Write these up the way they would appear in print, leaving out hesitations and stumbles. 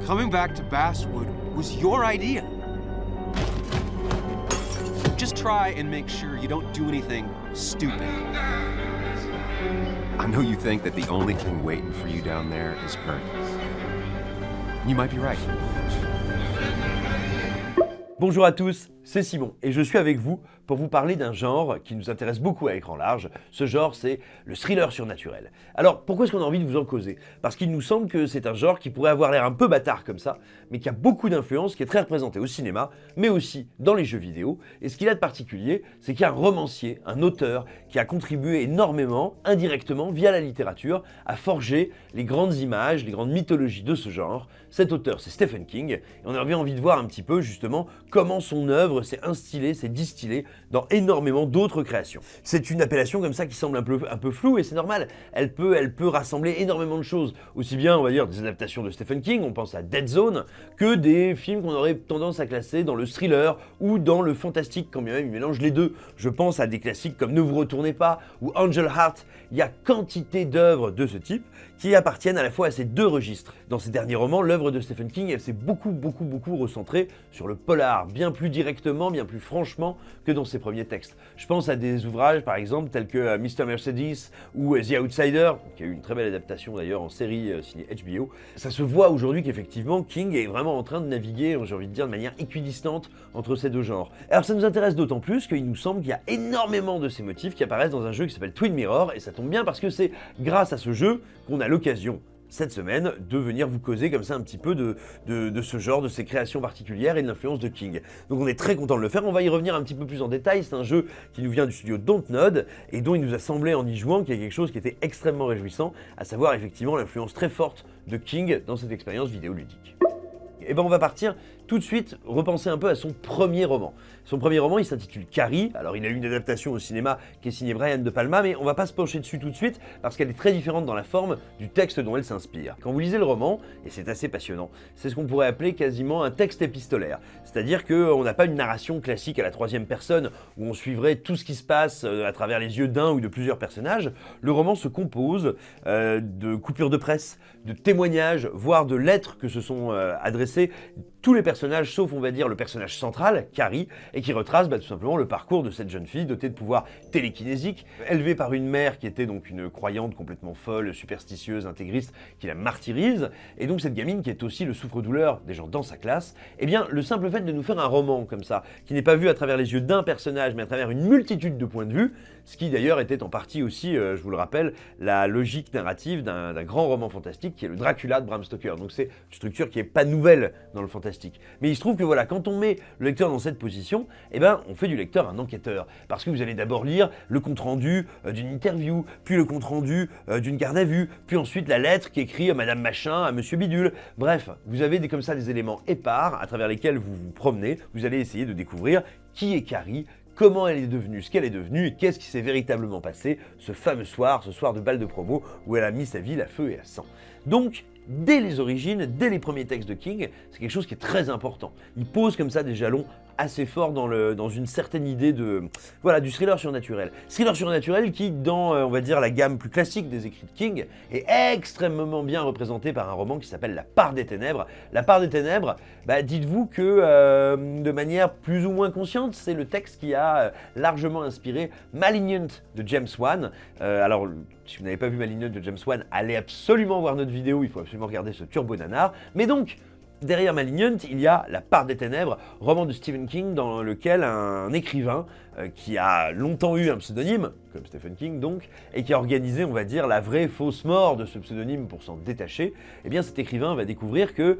Coming back to Basswood was your idea. Just try and make sure you don't do anything stupid. I know you think that the only thing waiting for you down there is hurt. You might be right. Bonjour à tous, c'est Simon et je suis avec vous pour vous parler d'un genre qui nous intéresse beaucoup à écran large. Ce genre, c'est le thriller surnaturel. Alors, pourquoi est-ce qu'on a envie de vous en causer? Parce qu'il nous semble que c'est un genre qui pourrait avoir l'air un peu bâtard comme ça, mais qui a beaucoup d'influence, qui est très représenté au cinéma, mais aussi dans les jeux vidéo. Et ce qu'il a de particulier, c'est qu'il y a un romancier, un auteur, qui a contribué énormément, indirectement, via la littérature, à forger les grandes images, les grandes mythologies de ce genre. Cet auteur, c'est Stephen King, et on avait envie de voir un petit peu, justement, comment son œuvre s'est instillée, s'est distillée dans énormément d'autres créations. C'est une appellation comme ça qui semble un peu floue, et c'est normal. Elle peut rassembler énormément de choses. Aussi bien, on va dire, des adaptations de Stephen King, on pense à Dead Zone, que des films qu'on aurait tendance à classer dans le thriller ou dans le fantastique, quand bien même il mélange les deux. Je pense à des classiques comme Ne vous retournez pas ou Angel Heart. Il y a quantité d'œuvres de ce type qui appartiennent à la fois à ces deux registres. Dans ces derniers romans, l'œuvre de Stephen King, elle s'est beaucoup recentrée sur le polar, bien plus directement, bien plus franchement que dans ses premiers textes. Je pense à des ouvrages, par exemple, tels que Mr. Mercedes ou The Outsider, qui a eu une très belle adaptation d'ailleurs en série signée HBO. Ça se voit aujourd'hui qu'effectivement, King est vraiment en train de naviguer, j'ai envie de dire, de manière équidistante entre ces deux genres. Alors ça nous intéresse d'autant plus qu'il nous semble qu'il y a énormément de ces motifs qui apparaissent dans un jeu qui s'appelle Twin Mirror, et ça tombe bien parce que c'est grâce à ce jeu qu'on a l'occasion cette semaine de venir vous causer comme ça un petit peu de ce genre, de ces créations particulières et de l'influence de King. Donc on est très content de le faire, on va y revenir un petit peu plus en détail. C'est un jeu qui nous vient du studio Dontnod et dont il nous a semblé en y jouant qu'il y a quelque chose qui était extrêmement réjouissant, à savoir effectivement l'influence très forte de King dans cette expérience vidéoludique. Et ben on va partir tout de suite repenser un peu à son premier roman. Son premier roman, il s'intitule Carrie. Alors, il a eu une adaptation au cinéma qui est signée Brian De Palma, mais on va pas se pencher dessus tout de suite parce qu'elle est très différente dans la forme du texte dont elle s'inspire. Quand vous lisez le roman, et c'est assez passionnant, c'est ce qu'on pourrait appeler quasiment un texte épistolaire. C'est-à-dire qu'on n'a pas une narration classique à la troisième personne où on suivrait tout ce qui se passe à travers les yeux d'un ou de plusieurs personnages. Le roman se compose de coupures de presse, de témoignages, voire de lettres que se sont adressées tous les personnages, sauf on va dire le personnage central, Carrie, et qui retrace tout simplement le parcours de cette jeune fille dotée de pouvoirs télékinésiques, élevée par une mère qui était donc une croyante complètement folle, superstitieuse, intégriste, qui la martyrise, et donc cette gamine qui est aussi le souffre-douleur des gens dans sa classe. Eh bien, le simple fait de nous faire un roman comme ça, qui n'est pas vu à travers les yeux d'un personnage, mais à travers une multitude de points de vue, ce qui d'ailleurs était en partie aussi, je vous le rappelle, la logique narrative d'un grand roman fantastique qui est le Dracula de Bram Stoker. Donc c'est une structure qui n'est pas nouvelle dans le fantastique. Mais il se trouve que voilà, quand on met le lecteur dans cette position, eh ben, on fait du lecteur un enquêteur. Parce que vous allez d'abord lire le compte-rendu d'une interview, puis le compte-rendu d'une garde à vue, puis ensuite la lettre qui écrit à Madame Machin, à Monsieur Bidule. Bref, vous avez comme ça des éléments épars à travers lesquels vous vous promenez. Vous allez essayer de découvrir qui est Carrie, comment elle est devenue ce qu'elle est devenue et qu'est-ce qui s'est véritablement passé ce fameux soir, ce soir de bal de promo où elle a mis sa ville à feu et à sang. Donc, dès les origines, dès les premiers textes de King, c'est quelque chose qui est très important. Il pose comme ça des jalons assez forts dans une certaine idée du thriller surnaturel. Thriller surnaturel qui, dans, on va dire, la gamme plus classique des écrits de King, est extrêmement bien représenté par un roman qui s'appelle La Part des Ténèbres. La Part des Ténèbres, dites-vous que, de manière plus ou moins consciente, c'est le texte qui a largement inspiré Malignant de James Wan. Alors, si vous n'avez pas vu Malignant de James Wan, allez absolument voir notre vidéo, il faut absolument regarder ce turbo nanar. Mais donc, derrière Malignant, il y a La Part des Ténèbres, roman de Stephen King dans lequel un écrivain qui a longtemps eu un pseudonyme, comme Stephen King donc, et qui a organisé, on va dire, la vraie fausse mort de ce pseudonyme pour s'en détacher, eh bien cet écrivain va découvrir que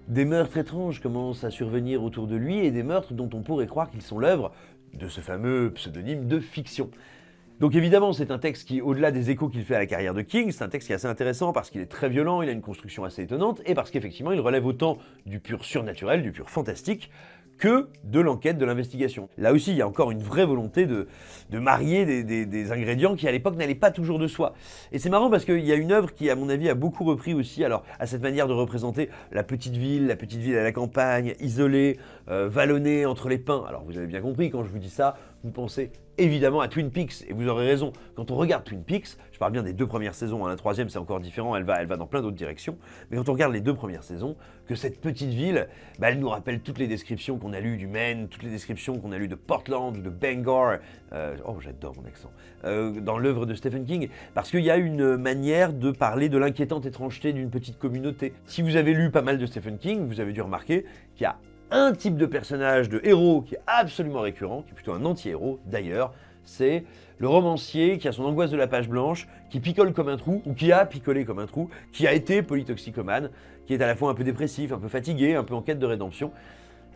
des meurtres étranges commencent à survenir autour de lui et des meurtres dont on pourrait croire qu'ils sont l'œuvre de ce fameux pseudonyme de fiction. Donc évidemment, c'est un texte qui, au-delà des échos qu'il fait à la carrière de King, c'est un texte qui est assez intéressant parce qu'il est très violent, il a une construction assez étonnante, et parce qu'effectivement, il relève autant du pur surnaturel, du pur fantastique, que de l'enquête, de l'investigation. Là aussi, il y a encore une vraie volonté de marier des ingrédients qui, à l'époque, n'allaient pas toujours de soi. Et c'est marrant parce qu'il y a une œuvre qui, à mon avis, a beaucoup repris aussi à cette manière de représenter la petite ville à la campagne, isolée, vallonnée entre les pins. Alors, vous avez bien compris, quand je vous dis ça, vous pensez évidemment à Twin Peaks, et vous aurez raison, quand on regarde Twin Peaks, je parle bien des 2 premières saisons, hein, la 3e c'est encore différent, elle va dans plein d'autres directions, mais quand on regarde les 2 premières saisons, que cette petite ville, elle nous rappelle toutes les descriptions qu'on a lues du Maine, toutes les descriptions qu'on a lues de Portland ou de Bangor, oh j'adore mon accent, dans l'œuvre de Stephen King, parce qu'il y a une manière de parler de l'inquiétante étrangeté d'une petite communauté. Si vous avez lu pas mal de Stephen King, vous avez dû remarquer qu'il y a un type de personnage, de héros qui est absolument récurrent, qui est plutôt un anti-héros d'ailleurs, c'est le romancier qui a son angoisse de la page blanche, qui picole comme un trou, ou qui a picolé comme un trou, qui a été polytoxicomane, qui est à la fois un peu dépressif, un peu fatigué, un peu en quête de rédemption,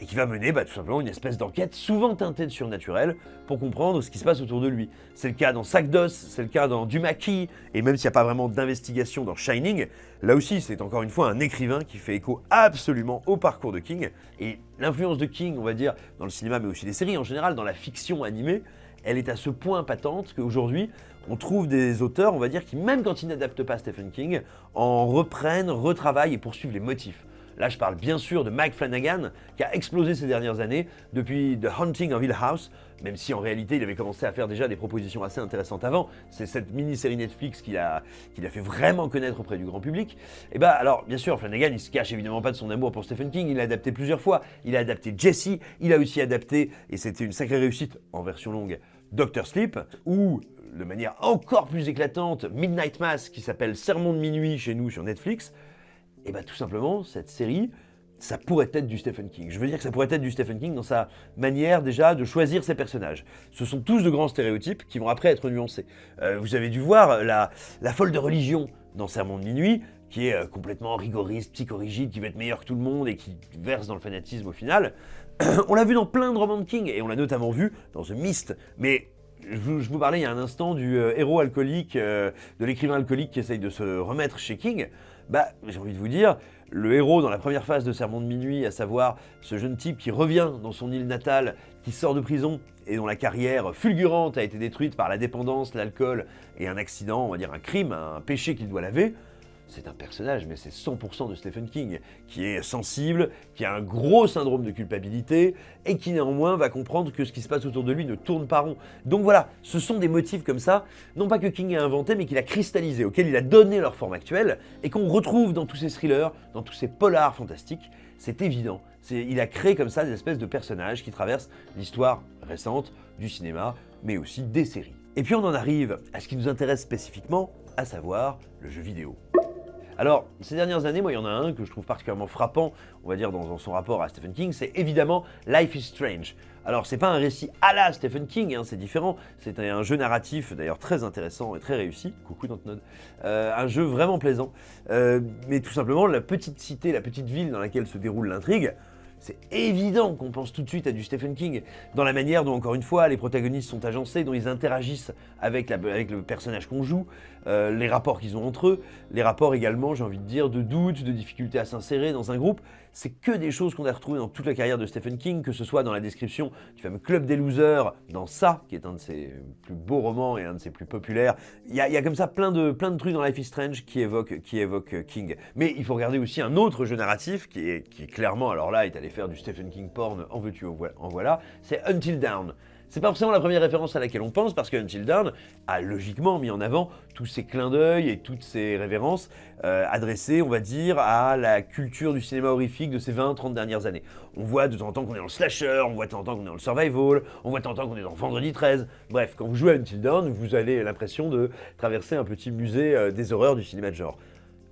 et qui va mener tout simplement une espèce d'enquête souvent teintée de surnaturel pour comprendre ce qui se passe autour de lui. C'est le cas dans Sac d'os, c'est le cas dans Dumaki, et même s'il n'y a pas vraiment d'investigation dans Shining, là aussi c'est encore une fois un écrivain qui fait écho absolument au parcours de King, et l'influence de King, on va dire, dans le cinéma mais aussi les séries en général, dans la fiction animée, elle est à ce point patente qu'aujourd'hui, on trouve des auteurs, on va dire, qui même quand ils n'adaptent pas Stephen King, en reprennent, retravaillent et poursuivent les motifs. Là, je parle bien sûr de Mike Flanagan, qui a explosé ces dernières années depuis The Haunting of Hill House, même si en réalité, il avait commencé à faire déjà des propositions assez intéressantes avant. C'est cette mini-série Netflix qui l'a fait vraiment connaître auprès du grand public. Et alors, bien sûr, Flanagan, il se cache évidemment pas de son amour pour Stephen King, il l'a adapté plusieurs fois. Il a adapté Jesse, il a aussi adapté, et c'était une sacrée réussite en version longue, Dr. Sleep, ou de manière encore plus éclatante, Midnight Mass, qui s'appelle Sermon de minuit chez nous sur Netflix. Et tout simplement, cette série, ça pourrait être du Stephen King. Je veux dire que ça pourrait être du Stephen King dans sa manière déjà de choisir ses personnages. Ce sont tous de grands stéréotypes qui vont après être nuancés. Vous avez dû voir la folle de religion dans Sermon de minuit, qui est complètement rigoriste, psychorigide, qui veut être meilleur que tout le monde et qui verse dans le fanatisme au final. On l'a vu dans plein de romans de King, et on l'a notamment vu dans The Mist, mais je vous parlais il y a un instant du héros alcoolique, de l'écrivain alcoolique qui essaye de se remettre chez King. J'ai envie de vous dire, le héros dans la première phase de Sermon de minuit, à savoir ce jeune type qui revient dans son île natale, qui sort de prison et dont la carrière fulgurante a été détruite par la dépendance, l'alcool et un accident, on va dire un crime, un péché qu'il doit laver, c'est un personnage, mais c'est 100% de Stephen King, qui est sensible, qui a un gros syndrome de culpabilité, et qui néanmoins va comprendre que ce qui se passe autour de lui ne tourne pas rond. Donc voilà, ce sont des motifs comme ça, non pas que King a inventé, mais qu'il a cristallisé, auxquels il a donné leur forme actuelle, et qu'on retrouve dans tous ces thrillers, dans tous ces polars fantastiques. C'est évident, il a créé comme ça des espèces de personnages qui traversent l'histoire récente du cinéma, mais aussi des séries. Et puis on en arrive à ce qui nous intéresse spécifiquement, à savoir le jeu vidéo. Alors, ces dernières années, moi, il y en a un que je trouve particulièrement frappant, on va dire, dans son rapport à Stephen King, c'est évidemment Life is Strange. Alors, c'est pas un récit à la Stephen King, c'est différent, c'est un jeu narratif, d'ailleurs très intéressant et très réussi, coucou Dontnod, un jeu vraiment plaisant, mais tout simplement, la petite cité, la petite ville dans laquelle se déroule l'intrigue, c'est évident qu'on pense tout de suite à du Stephen King, dans la manière dont, encore une fois, les protagonistes sont agencés, dont ils interagissent avec le personnage qu'on joue, les rapports qu'ils ont entre eux, les rapports également, j'ai envie de dire, de doute, de difficulté à s'insérer dans un groupe. C'est que des choses qu'on a retrouvées dans toute la carrière de Stephen King, que ce soit dans la description du fameux Club des Losers, dans Ça, qui est un de ses plus beaux romans et un de ses plus populaires. Il y a comme ça plein de trucs dans Life is Strange qui évoquent King. Mais il faut regarder aussi un autre jeu narratif qui est clairement, alors là, est allé faire du Stephen King porn, en veux-tu, en voilà, c'est Until Dawn. C'est pas forcément la première référence à laquelle on pense, parce que Until Dawn a logiquement mis en avant tous ces clins d'œil et toutes ces révérences adressées, on va dire, à la culture du cinéma horrifique de ces 20-30 dernières années. On voit de temps en temps qu'on est dans le slasher, on voit de temps en temps qu'on est dans le survival, on voit de temps en temps qu'on est dans Vendredi 13. Bref, quand vous jouez à Until Dawn, vous avez l'impression de traverser un petit musée des horreurs du cinéma de genre.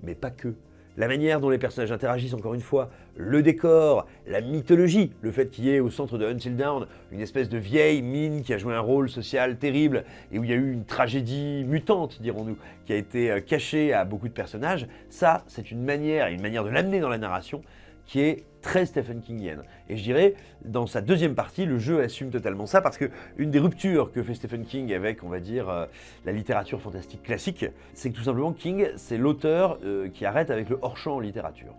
Mais pas que. La manière dont les personnages interagissent, encore une fois, le décor, la mythologie, le fait qu'il y ait au centre de Until Dawn une espèce de vieille mine qui a joué un rôle social terrible et où il y a eu une tragédie mutante, dirons-nous, qui a été cachée à beaucoup de personnages, ça, c'est une manière de l'amener dans la narration qui est très Stephen Kingienne. Et je dirais, dans sa deuxième partie, le jeu assume totalement ça, parce que une des ruptures que fait Stephen King avec, on va dire, la littérature fantastique classique, c'est que tout simplement King, c'est l'auteur qui arrête avec le hors-champ en littérature.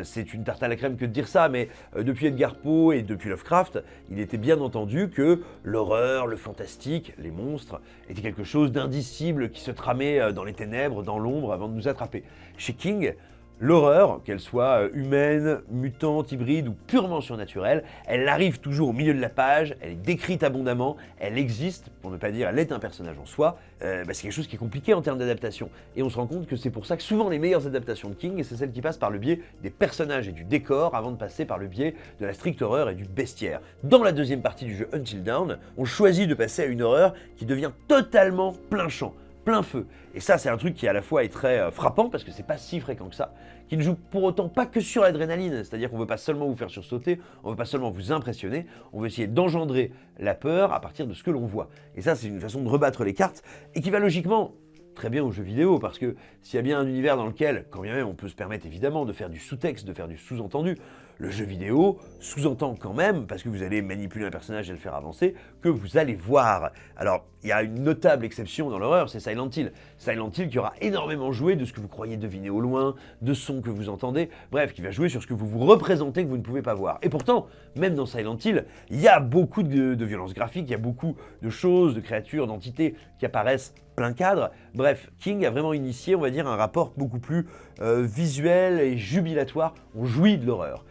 C'est une tarte à la crème que de dire ça, mais depuis Edgar Poe et depuis Lovecraft, il était bien entendu que l'horreur, le fantastique, les monstres, étaient quelque chose d'indicible qui se tramait dans les ténèbres, dans l'ombre, avant de nous attraper. Chez King, L'horreur, qu'elle soit humaine, mutante, hybride ou purement surnaturelle, elle arrive toujours au milieu de la page, elle est décrite abondamment, elle existe, pour ne pas dire elle est un personnage en soi. C'est quelque chose qui est compliqué en termes d'adaptation. Et on se rend compte que c'est pour ça que souvent les meilleures adaptations de King, c'est celles qui passent par le biais des personnages et du décor avant de passer par le biais de la stricte horreur et du bestiaire. Dans la deuxième partie du jeu Until Dawn, on choisit de passer à une horreur qui devient totalement plein champ, plein feu. Et ça, c'est un truc qui à la fois est très frappant, parce que c'est pas si fréquent que ça, qui ne joue pour autant pas que sur l'adrénaline, c'est-à-dire qu'on veut pas seulement vous faire sursauter, on veut pas seulement vous impressionner, on veut essayer d'engendrer la peur à partir de ce que l'on voit. Et ça, c'est une façon de rebattre les cartes, et qui va logiquement très bien aux jeux vidéo, parce que s'il y a bien un univers dans lequel, quand bien même on peut se permettre évidemment de faire du sous-texte, de faire du sous-entendu, le jeu vidéo sous-entend quand même, parce que vous allez manipuler un personnage et le faire avancer, que vous allez voir. Alors, il y a une notable exception dans l'horreur, c'est Silent Hill. Silent Hill qui aura énormément joué de ce que vous croyez deviner au loin, de sons que vous entendez, bref, qui va jouer sur ce que vous vous représentez que vous ne pouvez pas voir. Et pourtant, même dans Silent Hill, il y a beaucoup de violences graphiques, il y a beaucoup de choses, de créatures, d'entités qui apparaissent plein cadre. Bref, King a vraiment initié, on va dire, un rapport beaucoup plus visuel et jubilatoire. On jouit de l'horreur.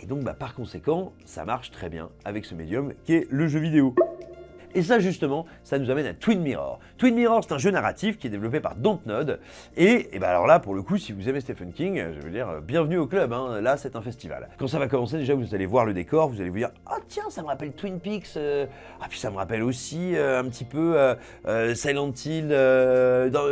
Et donc, par conséquent, ça marche très bien avec ce médium qui est le jeu vidéo. Et ça, justement, ça nous amène à Twin Mirror. Twin Mirror, c'est un jeu narratif qui est développé par Dontnod. Et alors là, pour le coup, si vous aimez Stephen King, je veux dire, bienvenue au club, hein. Là, c'est un festival. Quand ça va commencer, déjà, vous allez voir le décor, vous allez vous dire « Ah tiens, ça me rappelle Twin Peaks, ah puis ça me rappelle aussi un petit peu Silent Hill,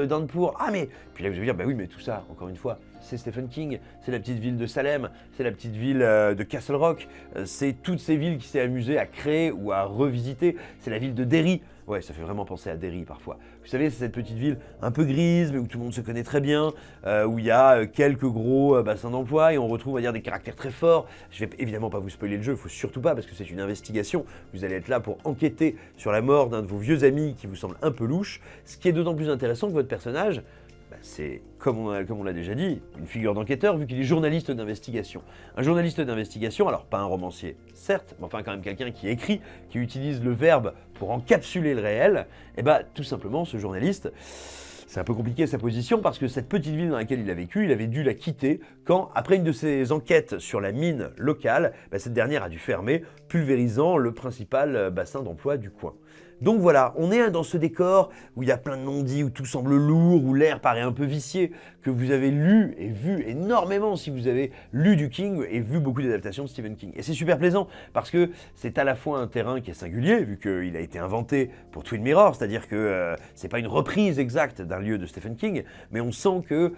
Downpour. Ah mais... » Puis là, vous allez vous dire « Bah oui, mais tout ça, encore une fois, c'est Stephen King, c'est la petite ville de Salem, c'est la petite ville de Castle Rock, c'est toutes ces villes qui s'est amusé à créer ou à revisiter, c'est la ville de Derry. Ouais, ça fait vraiment penser à Derry parfois. Vous savez, c'est cette petite ville un peu grise, mais où tout le monde se connaît très bien, où il y a quelques gros bassins d'emploi et on retrouve, on va dire, des caractères très forts. Je vais évidemment pas vous spoiler le jeu, il faut surtout pas, parce que c'est une investigation. Vous allez être là pour enquêter sur la mort d'un de vos vieux amis qui vous semble un peu louche, ce qui est d'autant plus intéressant que votre personnage, c'est, comme on l'a déjà dit, une figure d'enquêteur vu qu'il est journaliste d'investigation. Un journaliste d'investigation, alors pas un romancier, certes, mais enfin quand même quelqu'un qui écrit, qui utilise le verbe pour encapsuler le réel, et tout simplement ce journaliste, c'est un peu compliqué sa position parce que cette petite ville dans laquelle il a vécu, il avait dû la quitter quand, après une de ses enquêtes sur la mine locale, cette dernière a dû fermer, pulvérisant le principal bassin d'emploi du coin. Donc voilà, on est dans ce décor où il y a plein de non-dits, où tout semble lourd, où l'air paraît un peu vicié, que vous avez lu et vu énormément si vous avez lu du King et vu beaucoup d'adaptations de Stephen King. Et c'est super plaisant parce que c'est à la fois un terrain qui est singulier, vu qu'il a été inventé pour Twin Mirror, c'est-à-dire que c'est pas une reprise exacte d'un lieu de Stephen King, mais on sent que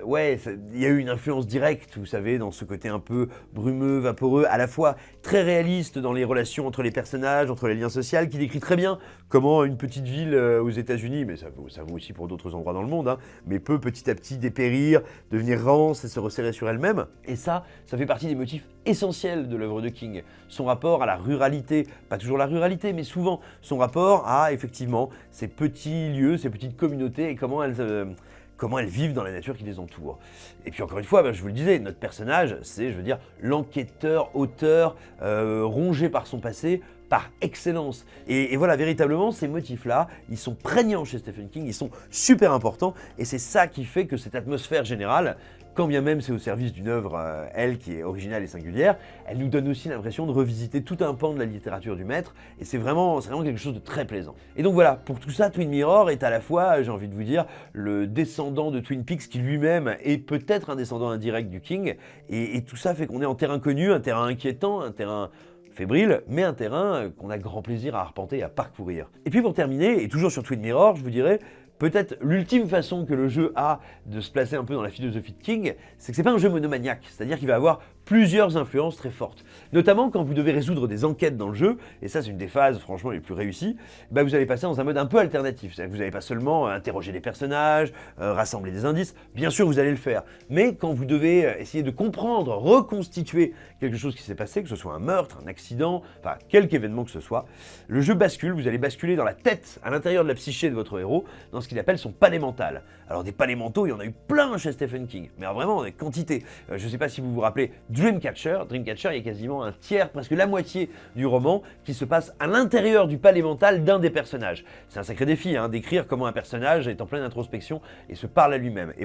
il y a eu une influence directe, vous savez, dans ce côté un peu brumeux, vaporeux, à la fois très réaliste dans les relations entre les personnages, entre les liens sociaux, qui décrit très bien comment une petite ville aux États-Unis, mais ça vaut aussi pour d'autres endroits dans le monde, mais peut petit à petit dépérir, devenir rance et se resserrer sur elle-même. Et ça fait partie des motifs essentiels de l'œuvre de King. Son rapport à la ruralité, pas toujours la ruralité, mais souvent son rapport à, effectivement, ces petits lieux, ces petites communautés et comment elles vivent dans la nature qui les entoure. Et puis encore une fois, je vous le disais, notre personnage, c'est, je veux dire, l'enquêteur, auteur, rongé par son passé, par excellence. Et voilà, véritablement, ces motifs-là, ils sont prégnants chez Stephen King, ils sont super importants, et c'est ça qui fait que cette atmosphère générale, quand bien même c'est au service d'une œuvre, elle, qui est originale et singulière, elle nous donne aussi l'impression de revisiter tout un pan de la littérature du maître, et c'est vraiment quelque chose de très plaisant. Et donc voilà, pour tout ça, Twin Mirror est à la fois, j'ai envie de vous dire, le descendant de Twin Peaks, qui lui-même est peut-être un descendant indirect du King, et tout ça fait qu'on est en terrain connu, un terrain inquiétant, un terrain fébrile, mais un terrain qu'on a grand plaisir à arpenter et à parcourir. Et puis pour terminer, et toujours sur Twin Mirror, je vous dirais, peut-être l'ultime façon que le jeu a de se placer un peu dans la philosophie de King, c'est que c'est pas un jeu monomaniaque, c'est-à-dire qu'il va avoir plusieurs influences très fortes. Notamment quand vous devez résoudre des enquêtes dans le jeu, et ça c'est une des phases franchement les plus réussies, vous allez passer dans un mode un peu alternatif. C'est-à-dire que vous n'allez pas seulement interroger des personnages, rassembler des indices, bien sûr vous allez le faire, mais quand vous devez essayer de comprendre, reconstituer quelque chose qui s'est passé, que ce soit un meurtre, un accident, enfin quelque événement que ce soit, le jeu bascule, vous allez basculer dans la tête, à l'intérieur de la psyché de votre héros. Dans ce ce qu'il appelle son palais mental. Alors des palais mentaux, il y en a eu plein chez Stephen King, mais alors vraiment des quantités. Je ne sais pas si vous vous rappelez Dreamcatcher. Dreamcatcher, il y a quasiment un tiers, presque la moitié du roman qui se passe à l'intérieur du palais mental d'un des personnages. C'est un sacré défi, d'écrire comment un personnage est en pleine introspection et se parle à lui-même. Et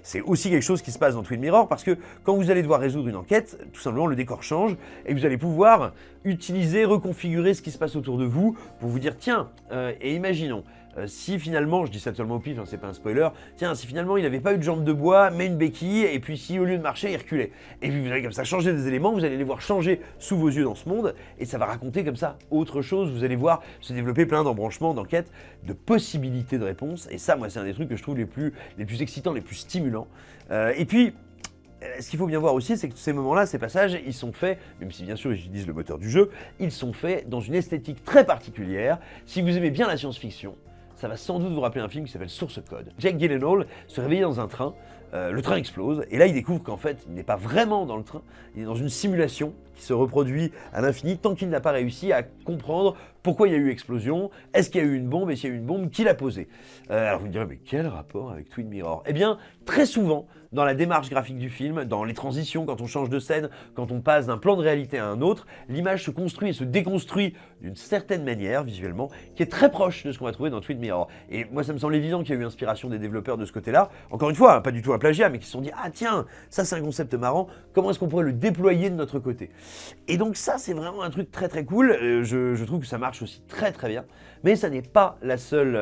c'est aussi quelque chose qui se passe dans Twin Mirror, parce que quand vous allez devoir résoudre une enquête, tout simplement le décor change et vous allez pouvoir utiliser, reconfigurer ce qui se passe autour de vous pour vous dire tiens, et imaginons, si finalement, je dis ça seulement au pif, c'est pas un spoiler, tiens, si finalement il n'avait pas eu de jambe de bois, mais une béquille, et puis si au lieu de marcher, il reculait. Et puis vous allez comme ça changer des éléments, vous allez les voir changer sous vos yeux dans ce monde, et ça va raconter comme ça autre chose, vous allez voir se développer plein d'embranchements, d'enquêtes, de possibilités de réponses, et ça, moi, c'est un des trucs que je trouve les plus excitants, les plus stimulants. Et puis, ce qu'il faut bien voir aussi, c'est que ces moments-là, ces passages, ils sont faits, même si bien sûr ils utilisent le moteur du jeu, ils sont faits dans une esthétique très particulière. Si vous aimez bien la science-fiction, ça va sans doute vous rappeler un film qui s'appelle Source Code. Jake Gyllenhaal se réveille dans un train, le train explose, et là il découvre qu'en fait il n'est pas vraiment dans le train, il est dans une simulation qui se reproduit à l'infini tant qu'il n'a pas réussi à comprendre pourquoi il y a eu explosion, est-ce qu'il y a eu une bombe, et s'il y a eu une bombe, qui l'a posée. Alors vous me direz, mais quel rapport avec Twin Mirror? Eh bien, très souvent, dans la démarche graphique du film, dans les transitions, quand on change de scène, quand on passe d'un plan de réalité à un autre, l'image se construit et se déconstruit d'une certaine manière, visuellement, qui est très proche de ce qu'on va trouver dans Twin Mirror. Et moi, ça me semble évident qu'il y a eu inspiration des développeurs de ce côté-là. Encore une fois, pas du tout un plagiat, mais qui se sont dit « Ah tiens, ça c'est un concept marrant, comment est-ce qu'on pourrait le déployer de notre côté ?» Et donc ça, c'est vraiment un truc très très cool. Je trouve que ça marche aussi très très bien. Mais ça n'est pas la seule,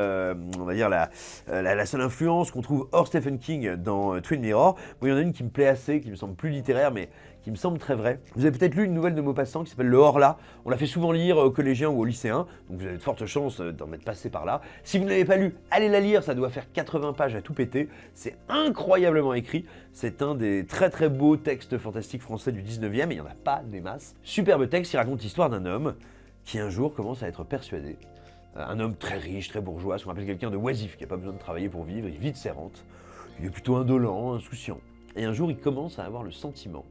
on va dire, la seule influence qu'on trouve hors Stephen King dans Twin Mirror. Bon, il y en a une qui me plaît assez, qui me semble plus littéraire, mais qui me semble très vraie. Vous avez peut-être lu une nouvelle de Maupassant qui s'appelle Le Horla. On l'a fait souvent lire aux collégiens ou aux lycéens, donc vous avez de fortes chances d'en être passé par là. Si vous ne l'avez pas lu, allez la lire, ça doit faire 80 pages à tout péter. C'est incroyablement écrit. C'est un des très très beaux textes fantastiques français du 19e, et il n'y en a pas des masses. Superbe texte qui raconte l'histoire d'un homme qui un jour commence à être persuadé. Un homme très riche, très bourgeois, ce qu'on appelle quelqu'un de oisif, qui n'a pas besoin de travailler pour vivre, il vit de ses rentes. Il est plutôt indolent, insouciant. Et un jour, il commence à avoir le sentiment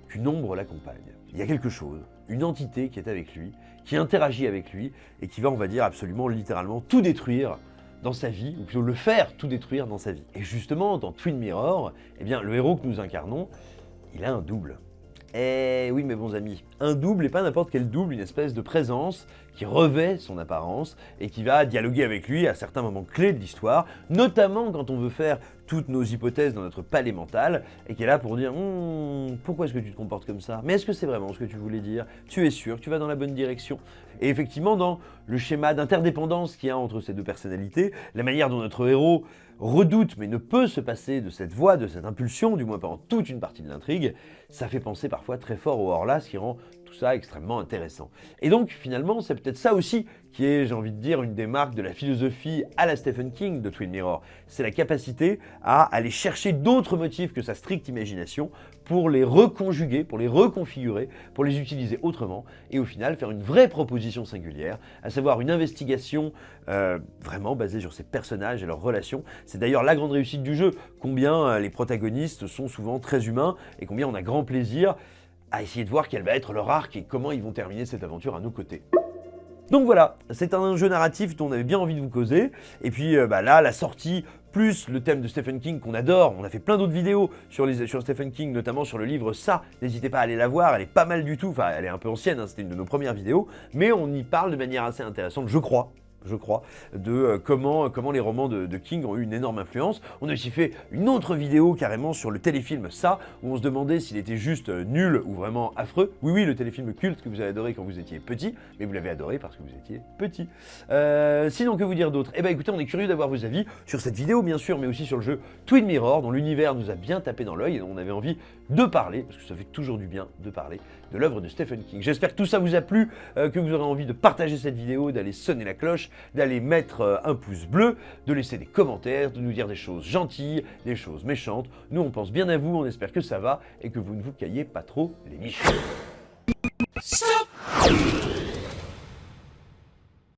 qu'une ombre l'accompagne. Il y a quelque chose, une entité qui est avec lui, qui interagit avec lui, et qui va, on va dire, absolument, littéralement, tout détruire dans sa vie, ou plutôt le faire tout détruire dans sa vie. Et justement, dans Twin Mirror, eh bien, le héros que nous incarnons, il a un double. Eh oui, mes bons amis, un double et pas n'importe quel double, une espèce de présence qui revêt son apparence et qui va dialoguer avec lui à certains moments clés de l'histoire, notamment quand on veut faire toutes nos hypothèses dans notre palais mental, et qui est là pour dire pourquoi est-ce que tu te comportes comme ça? Mais est-ce que c'est vraiment ce que tu voulais dire? Tu es sûr que tu vas dans la bonne direction? Et effectivement, dans le schéma d'interdépendance qu'il y a entre ces deux personnalités, la manière dont notre héros redoute mais ne peut se passer de cette voie, de cette impulsion, du moins pendant toute une partie de l'intrigue, ça fait penser parfois très fort au Horla, ce qui rend tout ça extrêmement intéressant. Et donc finalement, c'est peut-être ça aussi qui est, j'ai envie de dire, une des marques de la philosophie à la Stephen King de Twin Mirror. C'est la capacité à aller chercher d'autres motifs que sa stricte imagination pour les reconjuguer, pour les reconfigurer, pour les utiliser autrement, et au final faire une vraie proposition singulière, à savoir une investigation vraiment basée sur ces personnages et leurs relations. C'est d'ailleurs la grande réussite du jeu, combien les protagonistes sont souvent très humains, et combien on a grand plaisir à essayer de voir quel va être leur arc et comment ils vont terminer cette aventure à nos côtés. Donc voilà, c'est un jeu narratif dont on avait bien envie de vous causer, et puis là, la sortie, plus le thème de Stephen King qu'on adore, on a fait plein d'autres vidéos sur Stephen King, notamment sur le livre Ça, n'hésitez pas à aller la voir, elle est pas mal du tout, enfin elle est un peu ancienne, c'était une de nos premières vidéos, mais on y parle de manière assez intéressante, je crois, de comment les romans de King ont eu une énorme influence. On a aussi fait une autre vidéo carrément sur le téléfilm Ça, où on se demandait s'il était juste nul ou vraiment affreux. Oui, le téléfilm culte que vous avez adoré quand vous étiez petit, mais vous l'avez adoré parce que vous étiez petit. Sinon, que vous dire d'autre? Eh bien écoutez, on est curieux d'avoir vos avis sur cette vidéo bien sûr, mais aussi sur le jeu Twin Mirror, dont l'univers nous a bien tapé dans l'œil et dont on avait envie de parler, parce que ça fait toujours du bien de parler de l'œuvre de Stephen King. J'espère que tout ça vous a plu, que vous aurez envie de partager cette vidéo, d'aller sonner la cloche, d'aller mettre un pouce bleu, de laisser des commentaires, de nous dire des choses gentilles, des choses méchantes. Nous, on pense bien à vous, on espère que ça va et que vous ne vous caillez pas trop les miches.